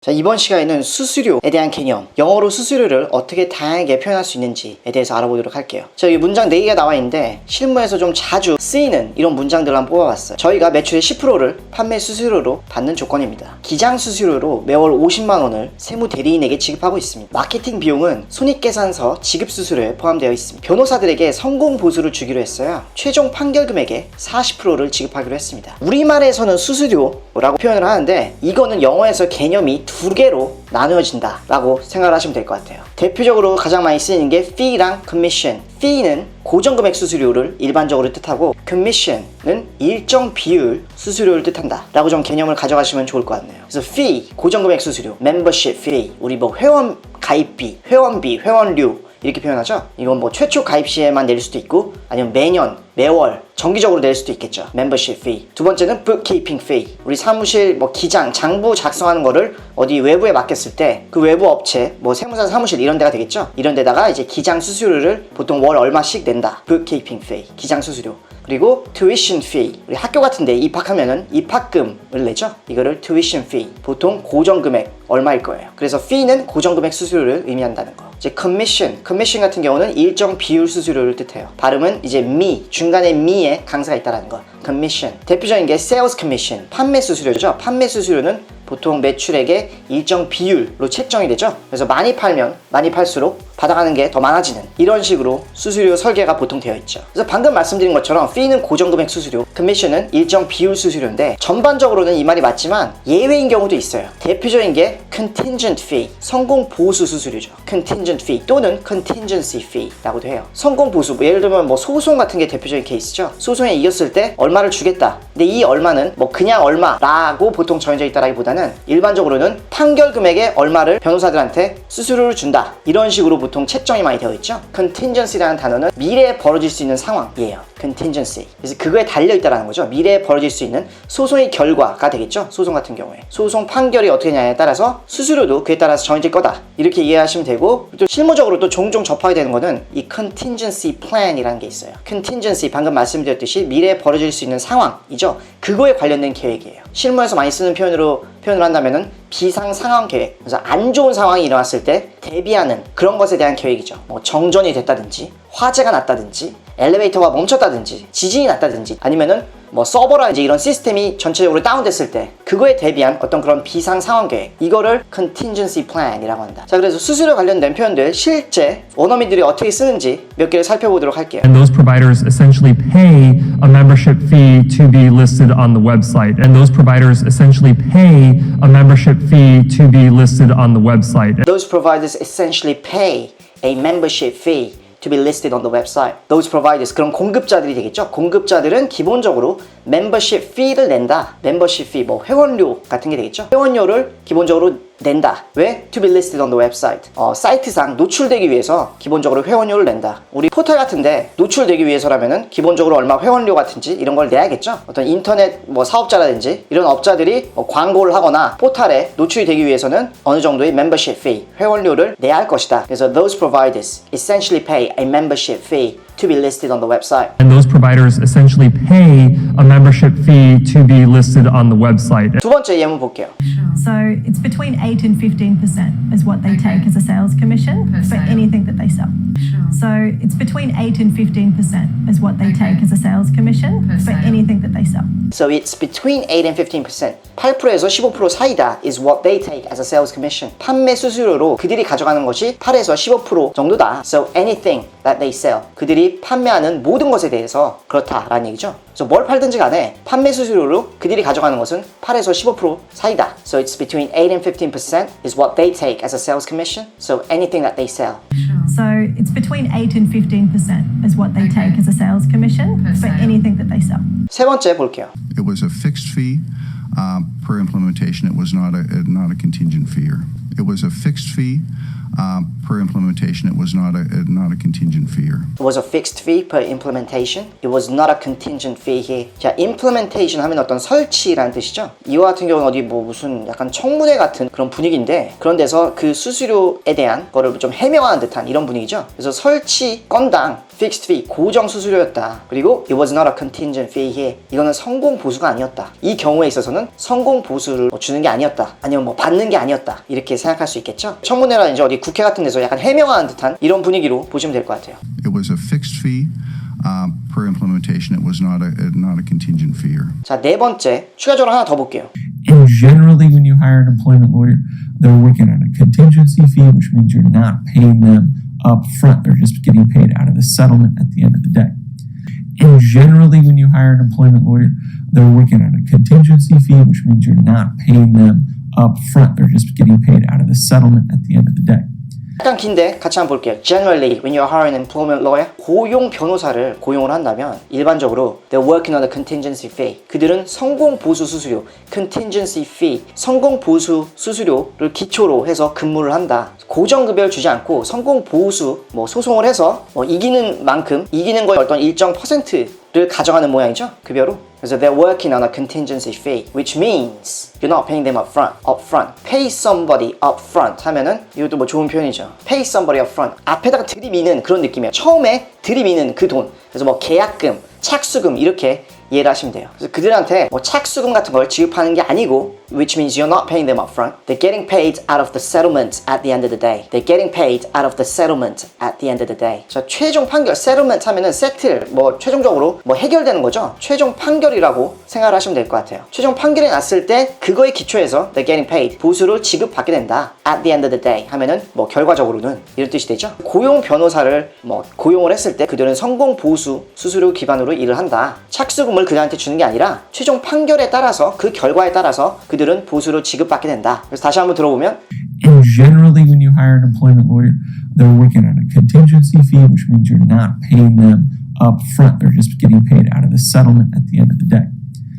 자, 이번 시간에는 수수료에 대한 개념, 영어로 수수료를 어떻게 다양하게 표현할 수 있는지에 대해서 알아보도록 할게요. 자, 여기 문장 4개가 나와 있는데 실무에서 좀 자주 쓰이는 이런 문장들을 한번 뽑아봤어요. 저희가 매출의 10%를 판매 수수료로 받는 조건입니다. 기장 수수료로 매월 50만 원을 세무 대리인에게 지급하고 있습니다. 마케팅 비용은 손익계산서 지급 수수료에 포함되어 있습니다. 변호사들에게 성공 보수를 주기로 했어요. 최종 판결 금액의 40%를 지급하기로 했습니다. 우리말에서는 수수료라고 표현을 하는데 이거는 영어에서 개념이 2개로 나누어진다 라고 생각을 하시면 될 것 같아요. 대표적으로 가장 많이 쓰이는 게 fee랑 commission. fee는 고정금액 수수료를 일반적으로 뜻하고 commission은 일정 비율 수수료를 뜻한다 라고 좀 개념을 가져가시면 좋을 것 같네요. 그래서 fee, 고정금액 수수료, membership fee, 우리 뭐 회원 가입비, 회원비, 회원료 이렇게 표현하죠. 이건 뭐 최초 가입 시에만 낼 수도 있고 아니면 매년, 매월 정기적으로 낼 수도 있겠죠. membership fee. 두 번째는 bookkeeping fee. 우리 사무실 뭐 기장, 장부 작성하는 거를 어디 외부에 맡겼을 때 그 외부 업체, 뭐 세무사 사무실 이런 데가 되겠죠. 이런 데다가 이제 기장 수수료를 보통 월 얼마씩 낸다. bookkeeping fee. 기장 수수료. 그리고 tuition fee. 우리 학교 같은 데 입학하면은 입학금을 내죠. 이거를 tuition fee. 보통 고정금액 얼마일 거예요. 그래서 fee는 고정금액 수수료를 의미한다는 거. 이제 commission 같은 경우는 일정 비율 수수료를 뜻해요. 발음은 이제 중간에 me에 강세가 있다라는 거. commission. 대표적인 게 sales commission, 판매 수수료죠. 판매 수수료는 보통 매출액의 일정 비율로 책정이 되죠. 그래서 많이 팔면 많이 팔수록 받아가는 게 더 많아지는 이런 식으로 수수료 설계가 보통 되어 있죠. 그래서 방금 말씀드린 것처럼 fee는 고정금액 수수료, commission은 일정 비율 수수료인데 전반적으로는 이 말이 맞지만 예외인 경우도 있어요. 대표적인 게 contingent fee, 성공 보수 수수료죠. contingent fee 또는 contingency fee라고도 해요. 성공 보수, 뭐 예를 들면 뭐 소송 같은 게 대표적인 케이스죠. 소송에 이겼을 때 얼마를 주겠다. 근데 이 얼마는 뭐 그냥 얼마라고 보통 정해져 있다라기보다는 일반적으로는 판결 금액의 얼마를 변호사들한테 수수료를 준다. 이런 식으로 보통 책정이 많이 되어 있죠. contingency라는 단어는 미래에 벌어질 수 있는 상황이에요. contingency. 그래서 그거에 달려있다라는 거죠. 미래에 벌어질 수 있는 소송의 결과가 되겠죠. 소송 같은 경우에. 소송 판결이 어떻게 되냐에 따라서 수수료도 그에 따라서 정해질 거다. 이렇게 이해하시면 되고 또 실무적으로 또 종종 접하게 되는 거는 이 contingency plan이라는 게 있어요. contingency 방금 말씀드렸듯이 미래에 벌어질 수 있는 상황이죠. 그거에 관련된 계획이에요. 실무에서 많이 쓰는 표현을 한다면은 비상 상황 계획. 그래서 안 좋은 상황이 일어났을 때 대비하는 그런 것에 대한 계획이죠. 뭐 정전이 됐다든지 화재가 났다든지 엘리베이터가 멈췄다든지 지진이 났다든지 아니면은 뭐 서버라든지 이런 시스템이 전체적으로 다운됐을 때 그거에 대비한 어떤 그런 비상 상황 계획, 이거를 contingency plan이라고 한다. 자, 그래서 수수료 관련된 표현들 실제 원어민들이 어떻게 쓰는지 몇 개를 살펴보도록 할게요. And those providers essentially pay a membership fee to be listed on the website. And those providers essentially pay a membership fee to be listed on the website. Those providers essentially pay a membership fee to be listed on the website. Those providers, 그런 공급자들이 되겠죠. 공급자들은 기본적으로 membership fee를 낸다. membership fee, 뭐 회원료 같은 게 되겠죠. 회원료를 기본적으로 낸다. 왜? To be listed on the website. 사이트상 노출되기 위해서 기본적으로 회원료를 낸다. 우리 포털 같은데 노출되기 위해서라면은 기본적으로 얼마 회원료 같은지 이런 걸 내야겠죠. 어떤 인터넷 뭐 사업자라든지 이런 업자들이 광고를 하거나 포털에 노출이 되기 위해서는 어느 정도의 membership fee, 회원료를 내야 할 것이다. 그래서 those providers essentially pay a membership fee to be listed on the website. And those providers essentially pay a membership fee to be listed on the website. 두 번째 예문 볼게요. So it's between 8 and 15% is what they take as a sales commission for anything that they sell. So it's between 8 and 15% is what they take as a sales commission for anything that they sell. So it's between 8 and 15%. 8%에서 15% 사이다 is what they take as a sales commission. 판매 수수료로 그들이 가져가는 것이 8에서 15% 정도다. So anything that they sell. 그들이 판매하는 모든 것에 대해서 그렇다라는 얘기죠. 그래서 뭘 팔든지 간에 판매 수수료로 그들이 가져가는 것은 8에서 15% 사이다. So it's between 8 and 15% is what they take as a sales commission. So anything that they sell. So it's between 8 and 15% is what they take as a sales commission for anything that they sell. 세 번째 볼게요. It was a fixed fee per implementation. It was not a contingent fee. It was a fixed fee per implementation. It was not a contingent fee. It was a fixed fee per implementation. It was not a contingent fee here. 자, implementation 하면 어떤 설치라는 뜻이죠. 이와 같은 경우는 어디 뭐 무슨 약간 청문회 같은 그런 분위기인데 그런 데서 그 수수료에 대한 거를 좀 해명하는 듯한 이런 분위기죠. 그래서 설치 건당 fixed fee 고정 수수료였다. 그리고 it was not a contingent fee here. 이거는 성공 보수가 아니었다. 이 경우에 있어서는 성공 보수를 뭐 주는 게 아니었다. 아니면 뭐 받는 게 아니었다. 이렇게 생각할 수 있겠죠. 청문회라든지 어디 국회 같은 데서 약간 해명하는 듯한 이런 분위기로 보시면 될 것 같아요. It was a fixed fee per implementation. It was not a contingent fee. 자, 네 번째 추가적으로 하나 더 볼게요. And generally, when you hire an employment lawyer, they're working on a contingency fee, which means you're not paying them up front. They're just getting paid out of the settlement at the end of the day. And generally, when you hire an employment lawyer, they're working on a contingency fee, which means you're not paying them up front. They're just getting paid out of the settlement at the end of the day. 약간 긴데 같이 한번 볼게요. Generally, when you hire an employment lawyer, 고용 변호사를 고용을 한다면 일반적으로 they're working on a contingency fee. 그들은 성공 보수 수수료, contingency fee, 성공 보수 수수료를 기초로 해서 근무를 한다. 고정급여를 주지 않고 성공 보수, 뭐 소송을 해서 뭐 이기는 만큼 이기는 거에 어떤 일정 퍼센트를 가져가는 모양이죠. 급여로. 그래서 they're working on a contingency fee, which means you're not paying them up front. Pay somebody up front 하면은 이것도 뭐 좋은 표현이죠. Pay somebody up front. 앞에다가 들이미는 그런 느낌이에요. 처음에 들이미는 그 돈. 그래서 뭐 계약금, 착수금 이렇게 이해를 하시면 돼요. 그래서 그들한테 뭐 착수금 같은 걸 지급하는 게 아니고 which means you're not paying them up front. They're getting paid out of the settlement at the end of the day. They're getting paid out of the settlement at the end of the day. 자, 최종 판결, settlement 하면은 settle, 뭐 최종적으로 뭐 해결되는 거죠. 최종 판결이라고 생각을 하시면 될 것 같아요. 최종 판결이 났을 때 그거에 기초해서 they're getting paid. 보수를 지급받게 된다. At the end of the day 하면은 뭐 결과적으로는 이런 뜻이 되죠. 고용 변호사를 뭐 고용을 했을 때 그들은 성공 보수 수수료 기반으로 일을 한다. 착수금을 그들한테 주는 게 아니라 최종 판결에 따라서 그 결과에 따라서 그들은 보수를 지급받게 된다. 그래서 다시 한번 들어보면 And generally, when you hire an employment lawyer, they're working on a contingency fee, which means you're not paying them up front. They're just getting paid out of the settlement at the end of the day.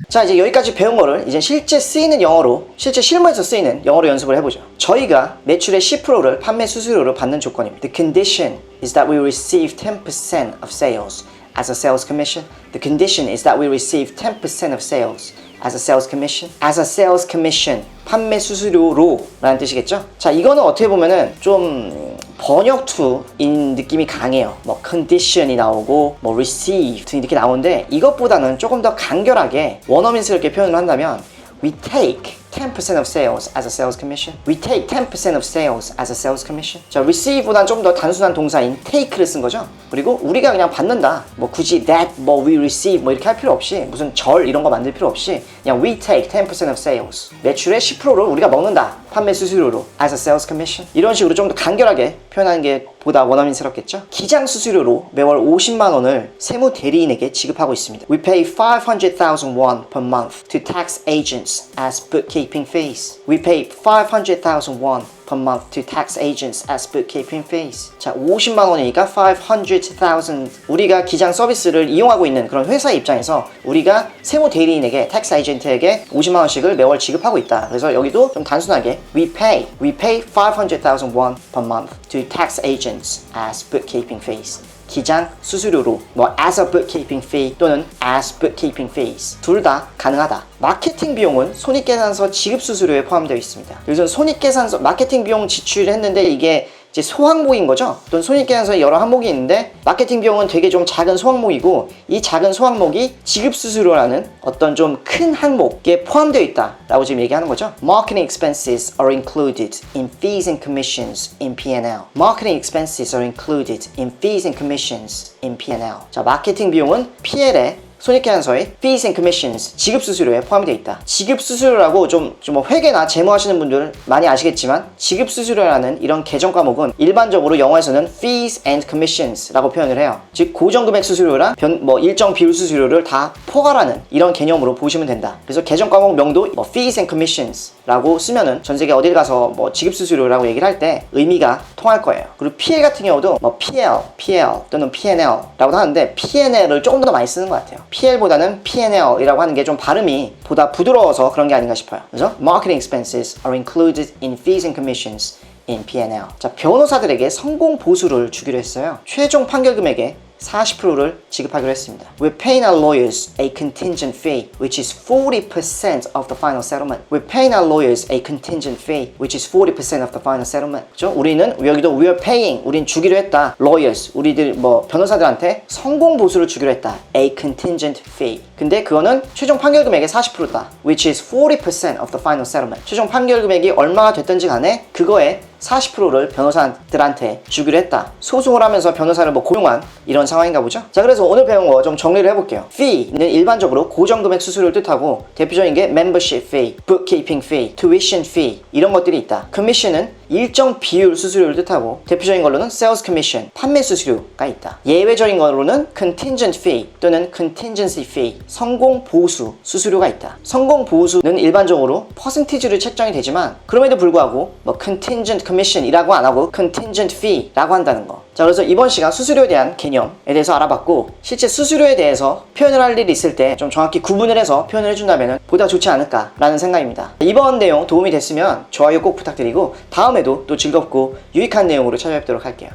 자, 이제 여기까지 배운 거를 이제 실제 쓰이는 영어로, 실제 실무에서 쓰이는 영어로 연습을 해보죠. 저희가 매출의 10%를 판매 수수료로 받는 조건입니다. The condition is that we receive 10% of sales as a sales commission. The condition is that we receive 10% of sales as a sales commission. As a sales commission. 판매 수수료로 라는 뜻이겠죠? 자, 이거는 어떻게 보면은 좀 번역투인 느낌이 강해요. 뭐 condition이 나오고 뭐 received 이렇게 나오는데 이것보다는 조금 더 간결하게 원어민스럽게 표현을 한다면 We take 10% of sales as a sales commission. We take 10% of sales as a sales commission. 자, receive보다는 좀 더 단순한 동사인 take를 쓴 거죠. 그리고 우리가 그냥 받는다. 뭐 굳이 that, 뭐 we receive 뭐 이렇게 할 필요 없이 무슨 절 이런 거 만들 필요 없이 그냥 we take 10% of sales. 매출의 10%를 우리가 먹는다. 판매 수수료로 as a sales commission. 이런 식으로 좀 더 간결하게 표현하는 게 보다 원어민스럽겠죠. 기장 수수료로 매월 50만 원을 세무 대리인에게 지급하고 있습니다. We pay 500,000 won per month to tax agents as bookkeeping fees. We pay 500,000 won per month to tax agents as bookkeeping fees. 자, 50만 원이니까 500,000. 우리가 기장 서비스를 이용하고 있는 그런 회사의 입장에서 우리가 세무 대리인에게 텍스 에이전트에게 50만 원씩을 매월 지급하고 있다. 그래서 여기도 좀 단순하게 we pay 500,000 won per month to tax agents as bookkeeping fees. 기장 수수료로 뭐 as a bookkeeping fee 또는 as bookkeeping fees 둘 다 가능하다. 마케팅 비용은 손익계산서 지급 수수료에 포함되어 있습니다. 요즘 손익계산서 마케팅 비용 지출을 했는데 이게 이제 소항목인 거죠. 또는 손익계산서에 여러 항목이 있는데 마케팅 비용은 되게 좀 작은 소항목이고 이 작은 소항목이 지급 수수료라는 어떤 좀 큰 항목에 포함되어 있다라고 지금 얘기하는 거죠. Marketing expenses are included in fees and commissions in P&L. Marketing expenses are included in fees and commissions in P&L. 자, 마케팅 비용은 P&L에 손익계산서에 fees and commissions 지급 수수료에 포함되어 있다. 지급 수수료라고 좀 회계나 재무하시는 분들 많이 아시겠지만 지급 수수료라는 이런 계정 과목은 일반적으로 영어에서는 fees and commissions라고 표현을 해요. 즉 고정금액 수수료랑 뭐 일정 비율 수수료를 다 포괄하는 이런 개념으로 보시면 된다. 그래서 계정 과목 명도 뭐 fees and commissions라고 쓰면은 전 세계 어딜 가서 뭐 지급 수수료라고 얘기를 할 때 의미가 통할 거예요. 그리고 PL 같은 경우도 뭐 PL 또는 P&L라고 하는데 P&L을 조금 더 많이 쓰는 것 같아요. PL보다는 P&L이라고 하는 게 좀 발음이 보다 부드러워서 그런 게 아닌가 싶어요. 그래서 Marketing expenses are included in fees and commissions in P&L. 자, 변호사들에게 성공 보수를 주기로 했어요. 최종 판결 금액의 40%를 지급하기로 했습니다. We're paying our lawyers a contingent fee, which is 40% of the final settlement. We're paying our lawyers a contingent fee, which is 40% of the final settlement. 그죠? 우리는 여기도 we're paying, 우린 주기로 했다. lawyers, 우리들 뭐 변호사들한테 성공 보수를 주기로 했다. a contingent fee. 근데 그거는 최종 판결 금액의 40%다. which is 40% of the final settlement. 최종 판결 금액이 얼마가 됐든지 간에 그거에 40%를 변호사들한테 주기로 했다. 소송을 하면서 변호사를 뭐 고용한 이런 상황인가 보죠. 자, 그래서 오늘 배운 거 좀 정리를 해볼게요. fee는 일반적으로 고정금액 수수료를 뜻하고 대표적인 게 membership fee, bookkeeping fee, tuition fee 이런 것들이 있다. commission은 일정 비율 수수료를 뜻하고 대표적인 걸로는 sales commission, 판매 수수료가 있다. 예외적인 거로는 contingent fee 또는 contingency fee, 성공 보수 수수료가 있다. 성공 보수는 일반적으로 퍼센티지로 책정이 되지만 그럼에도 불구하고 뭐 contingent commission이라고 안 하고 contingent fee라고 한다는 거. 자, 그래서 이번 시간 수수료에 대한 개념에 대해서 알아봤고 실제 수수료에 대해서 표현을 할 일이 있을 때 좀 정확히 구분을 해서 표현을 해준다면 보다 좋지 않을까라는 생각입니다. 이번 내용 도움이 됐으면 좋아요 꼭 부탁드리고 다음에도 또 즐겁고 유익한 내용으로 찾아뵙도록 할게요.